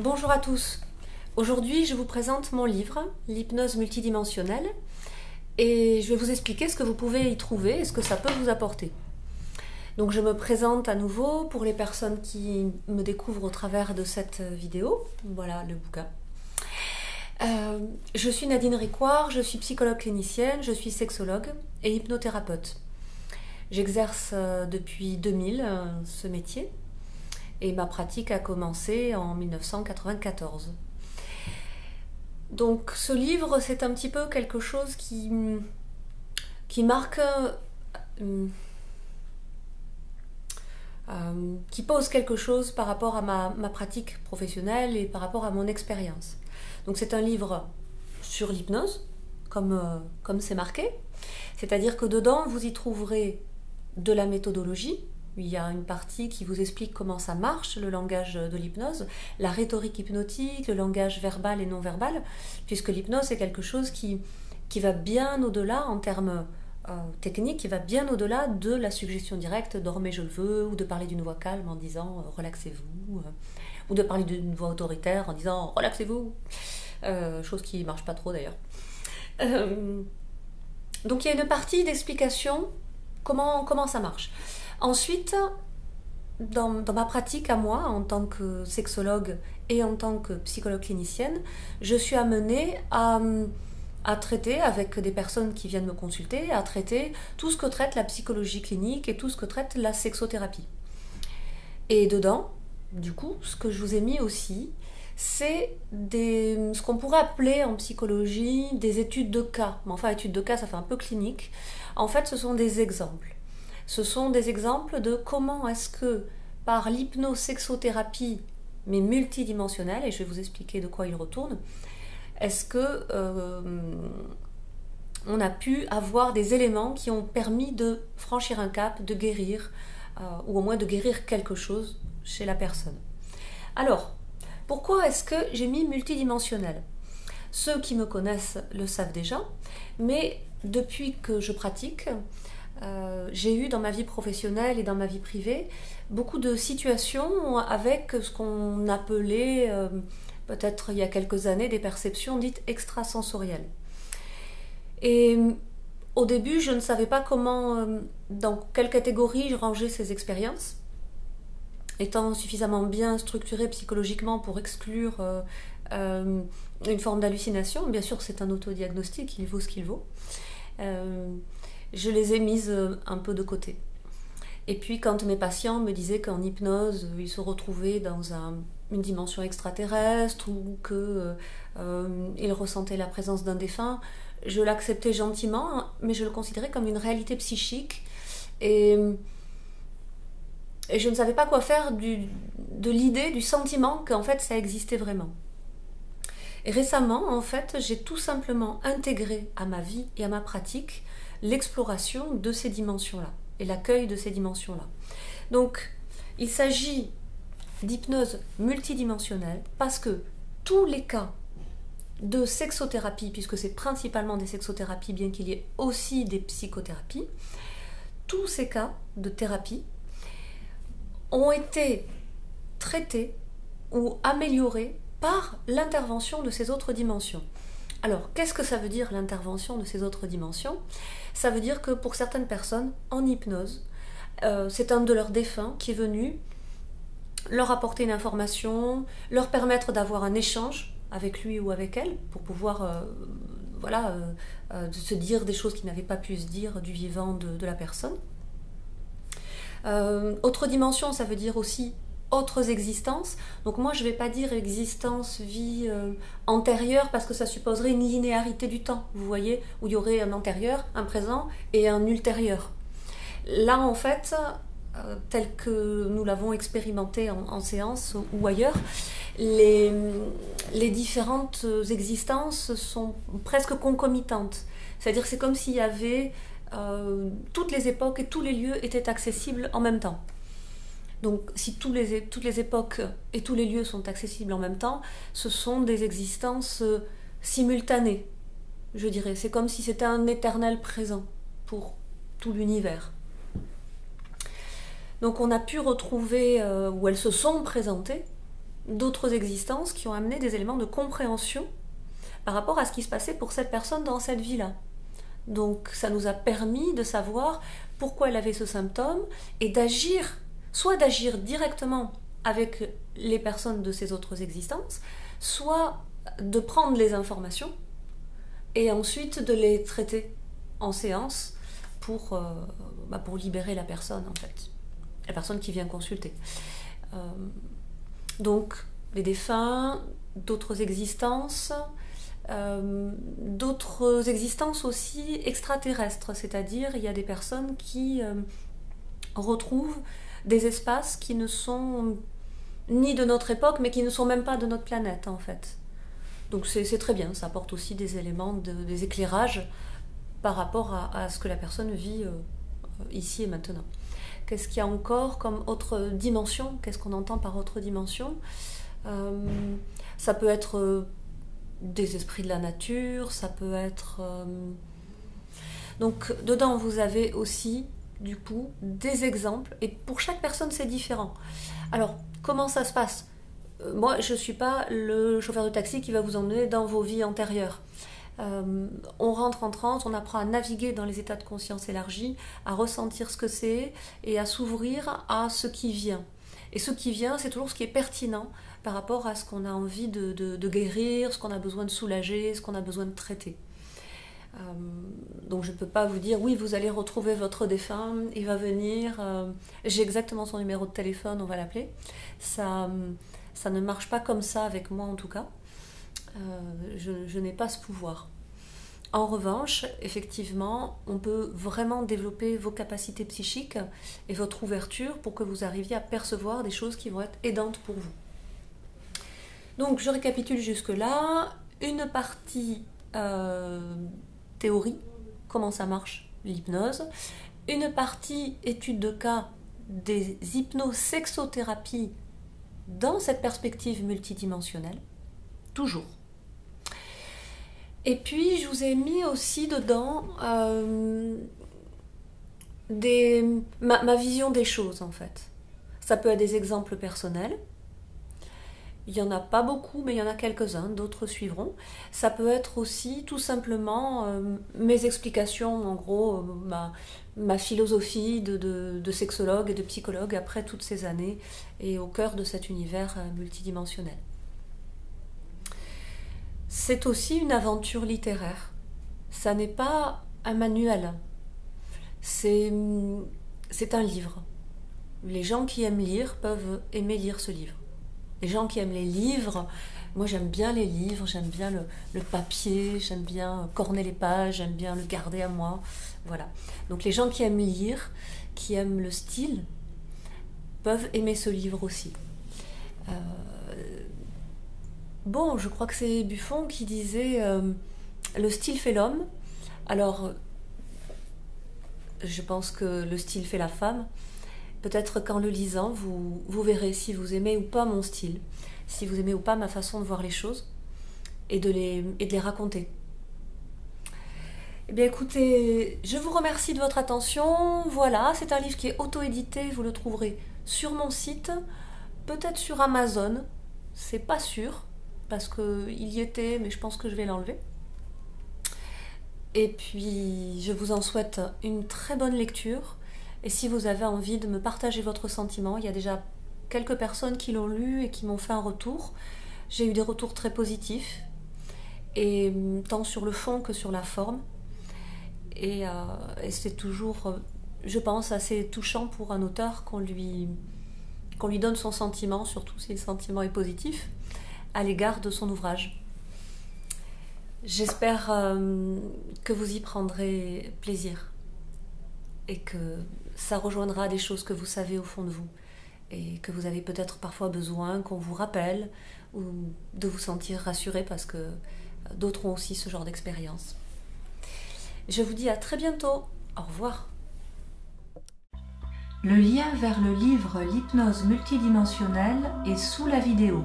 Bonjour à tous. Aujourd'hui, je vous présente mon livre, L'hypnose multidimensionnelle, et je vais vous expliquer ce que vous pouvez y trouver et ce que ça peut vous apporter. Donc je me présente à nouveau pour les personnes qui me découvrent au travers de cette vidéo. Voilà le bouquin. Je suis Nadine Ricoire, je suis psychologue clinicienne, je suis sexologue et hypnothérapeute. J'exerce depuis 2000 ce métier et ma pratique a commencé en 1994. Donc ce livre, c'est un petit peu quelque chose qui marque, qui pose quelque chose par rapport à ma pratique professionnelle et par rapport à mon expérience. Donc c'est un livre sur l'hypnose, comme c'est marqué, c'est-à-dire que dedans, vous y trouverez de la méthodologie. Il y a une partie qui vous explique comment ça marche, le langage de l'hypnose, la rhétorique hypnotique, le langage verbal et non verbal, puisque l'hypnose c'est quelque chose qui va bien au-delà en termes techniques, qui va bien au-delà de la suggestion directe, dormez je le veux, ou de parler d'une voix calme en disant relaxez-vous, ou de parler d'une voix autoritaire en disant relaxez-vous, chose qui ne marche pas trop d'ailleurs. Donc il y a une partie d'explication comment ça marche. Ensuite, dans ma pratique à moi, en tant que sexologue et en tant que psychologue clinicienne, je suis amenée à traiter avec des personnes qui viennent me consulter, à traiter tout ce que traite la psychologie clinique et tout ce que traite la sexothérapie. Et dedans, du coup, ce que je vous ai mis aussi, c'est ce qu'on pourrait appeler en psychologie des études de cas. Mais enfin, études de cas, ça fait un peu clinique. En fait, ce sont des exemples. Ce sont des exemples de comment est-ce que, par l'hypnosexothérapie, mais multidimensionnelle, et je vais vous expliquer de quoi il retourne, est-ce que on a pu avoir des éléments qui ont permis de franchir un cap, de guérir, ou au moins de guérir quelque chose chez la personne. Alors, pourquoi est-ce que j'ai mis multidimensionnel ? Ceux qui me connaissent le savent déjà, mais depuis que je pratique, j'ai eu dans ma vie professionnelle et dans ma vie privée beaucoup de situations avec ce qu'on appelait peut-être il y a quelques années des perceptions dites extrasensorielles. Et au début, je ne savais pas dans quelle catégorie je rangeais ces expériences, étant suffisamment bien structurée psychologiquement pour exclure une forme d'hallucination. Bien sûr, c'est un autodiagnostic, il vaut ce qu'il vaut. Je les ai mises un peu de côté. Et puis quand mes patients me disaient qu'en hypnose, ils se retrouvaient dans une dimension extraterrestre ou qu'ils ressentaient la présence d'un défunt, je l'acceptais gentiment, mais je le considérais comme une réalité psychique. Et je ne savais pas quoi faire de l'idée, du sentiment qu'en fait ça existait vraiment. Et récemment, en fait, j'ai tout simplement intégré à ma vie et à ma pratique l'exploration de ces dimensions-là et l'accueil de ces dimensions-là. Donc, il s'agit d'hypnose multidimensionnelle parce que tous les cas de sexothérapie, puisque c'est principalement des sexothérapies, bien qu'il y ait aussi des psychothérapies, tous ces cas de thérapie ont été traités ou améliorés par l'intervention de ces autres dimensions. Alors, qu'est-ce que ça veut dire l'intervention de ces autres dimensions ? Ça veut dire que pour certaines personnes, en hypnose, c'est un de leurs défunts qui est venu leur apporter une information, leur permettre d'avoir un échange avec lui ou avec elle, pour pouvoir se dire des choses qui n'avaient pas pu se dire du vivant de la personne. Autre dimension, ça veut dire aussi autres existences. Donc moi je ne vais pas dire existence, vie antérieure parce que ça supposerait une linéarité du temps, vous voyez, où il y aurait un antérieur, un présent et un ultérieur. Là en fait, tel que nous l'avons expérimenté en séance ou ailleurs, les différentes existences sont presque concomitantes. C'est-à-dire que c'est comme s'il y avait toutes les époques et tous les lieux étaient accessibles en même temps. Donc si toutes les époques et tous les lieux sont accessibles en même temps, ce sont des existences simultanées, je dirais. C'est comme si c'était un éternel présent pour tout l'univers. Donc on a pu retrouver, où elles se sont présentées, d'autres existences qui ont amené des éléments de compréhension par rapport à ce qui se passait pour cette personne dans cette vie-là. Donc ça nous a permis de savoir pourquoi elle avait ce symptôme et d'agir, soit d'agir directement avec les personnes de ces autres existences, soit de prendre les informations et ensuite de les traiter en séance pour libérer la personne en fait, la personne qui vient consulter. Donc les défunts, d'autres existences aussi extraterrestres, c'est-à-dire il y a des personnes qui retrouvent des espaces qui ne sont ni de notre époque mais qui ne sont même pas de notre planète en fait. Donc c'est très bien, ça apporte aussi des éléments, des éclairages par rapport à ce que la personne vit ici et maintenant. Qu'est-ce qu'il y a encore comme autre dimension? Qu'est-ce qu'on entend par autre dimension? Ça peut être des esprits de la nature, ça peut être... Donc dedans vous avez aussi du coup des exemples et pour chaque personne c'est différent. Alors comment ça se passe? Moi je ne suis pas le chauffeur de taxi qui va vous emmener dans vos vies antérieures. On rentre en transe, on apprend à naviguer dans les états de conscience élargis, à ressentir ce que c'est et à s'ouvrir à ce qui vient. Et ce qui vient, c'est toujours ce qui est pertinent par rapport à ce qu'on a envie de guérir, ce qu'on a besoin de soulager, ce qu'on a besoin de traiter. Donc je ne peux pas vous dire, oui, vous allez retrouver votre défunt, il va venir, j'ai exactement son numéro de téléphone, on va l'appeler. Ça ne marche pas comme ça avec moi en tout cas. Je n'ai pas ce pouvoir. En revanche, effectivement, on peut vraiment développer vos capacités psychiques et votre ouverture pour que vous arriviez à percevoir des choses qui vont être aidantes pour vous. Donc, je récapitule jusque-là. Une partie théorie, comment ça marche, l'hypnose. Une partie étude de cas des hypnosexothérapies dans cette perspective multidimensionnelle, toujours. Et puis, je vous ai mis aussi dedans ma vision des choses, en fait. Ça peut être des exemples personnels. Il n'y en a pas beaucoup, mais il y en a quelques-uns, d'autres suivront. Ça peut être aussi tout simplement mes explications, en gros, ma philosophie de sexologue et de psychologue après toutes ces années et au cœur de cet univers multidimensionnel. C'est aussi une aventure littéraire. Ça n'est pas un manuel. C'est un livre. Les gens qui aiment lire peuvent aimer lire ce livre. Les gens qui aiment les livres, moi j'aime bien les livres, j'aime bien le papier, j'aime bien corner les pages, j'aime bien le garder à moi. Voilà. Donc les gens qui aiment lire, qui aiment le style, peuvent aimer ce livre aussi. Bon, je crois que c'est Buffon qui disait le style fait l'homme. Alors, je pense que le style fait la femme. Peut-être qu'en le lisant, vous verrez si vous aimez ou pas mon style, si vous aimez ou pas ma façon de voir les choses et de les raconter. Eh bien écoutez, je vous remercie de votre attention. Voilà, c'est un livre qui est auto-édité, vous le trouverez sur mon site, peut-être sur Amazon, c'est pas sûr, parce qu'il y était, mais je pense que je vais l'enlever. Et puis, je vous en souhaite une très bonne lecture. Et si vous avez envie de me partager votre sentiment, il y a déjà quelques personnes qui l'ont lu et qui m'ont fait un retour. J'ai eu des retours très positifs, et tant sur le fond que sur la forme. Et c'est toujours, je pense, assez touchant pour un auteur qu'on lui donne son sentiment, surtout si le sentiment est positif, à l'égard de son ouvrage. J'espère que vous y prendrez plaisir et que ça rejoindra des choses que vous savez au fond de vous et que vous avez peut-être parfois besoin qu'on vous rappelle ou de vous sentir rassuré parce que d'autres ont aussi ce genre d'expérience. Je vous dis à très bientôt. Au revoir. Le lien vers le livre L'hypnose multidimensionnelle est sous la vidéo.